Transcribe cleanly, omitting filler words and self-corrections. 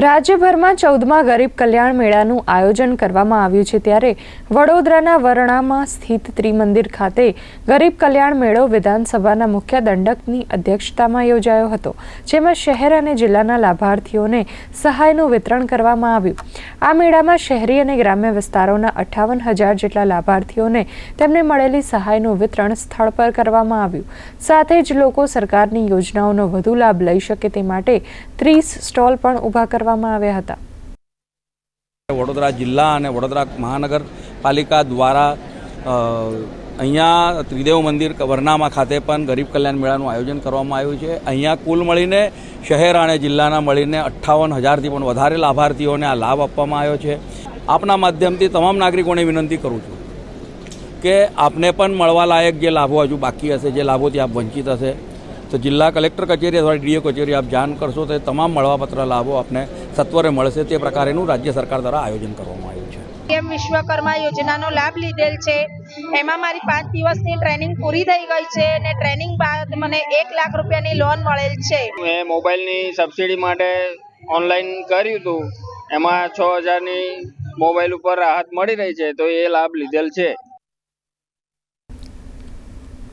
રાજ્યભરમાં 14મા ગરીબ કલ્યાણ મેળાનું આયોજન કરવામાં આવ્યું છે ત્યારે વડોદરાના વરણામાં સ્થિત ત્રિમંદિર ખાતે ગરીબ કલ્યાણ મેળો વિધાનસભાના મુખ્ય દંડકની અધ્યક્ષતામાં યોજાયો હતો, જેમાં શહેર અને જિલ્લાના લાભાર્થીઓને સહાયનું વિતરણ કરવામાં આવ્યું। આ મેળામાં શહેરી અને ગ્રામ્ય વિસ્તારોના 58,000 જેટલા લાભાર્થીઓને તેમને મળેલી સહાયનું વિતરણ સ્થળ પર કરવામાં આવ્યું। સાથે જ લોકો સરકારની યોજનાઓનો વધુ લાભ લઈ શકે તે માટે 30 સ્ટોલ પણ ઊભા કરવામાં આવ્યા હતા। વડોદરા જિલ્લા અને વડોદરા મહાનગરપાલિકા દ્વારા અહીંયા ત્રિદેવ મંદિર વરનામા ખાતે પણ ગરીબ કલ્યાણ મેળાનું આયોજન કરવામાં આવ્યું છે। અહીંયા કુલ મળીને શહેર અને જિલ્લાના મળીને 58,000થી પણ વધારે લાભાર્થીઓને આ લાભ આપવામાં આવ્યો છે। આપના માધ્યમથી તમામ નાગરિકોને વિનંતી કરું છું કે આપને પણ મળવા લાયક જે લાભો હજુ બાકી હશે, જે લાભોથી આપ વંચિત હશે, તો જિલ્લા કલેક્ટર કચેરી અથવા ડીઓ કચેરી આપ જાણ કરશો તો તમામ મળવાપત્ર લાભો આપને સત્વરે મળશે। તે પ્રકારેનું રાજ્ય સરકાર દ્વારા આયોજન કરવામાં આવ્યું છે। પીએમ વિશ્વકર્મા યોજનાનો લાભ લીધેલ છે। એમાં મારી 5 દિવસની ટ્રેનિંગ પૂરી થઈ ગઈ છે અને ટ્રેનિંગ બાદ મને 1 લાખ રૂપિયાની લોન મળેલ છે। મેં મોબાઈલની સબસિડી માટે ઓનલાઈન કર્યું હતું, એમાં 6,000ની મોબાઈલ ઉપર રાહત મળી રહી છે, તો એ લાભ લીધેલ છે।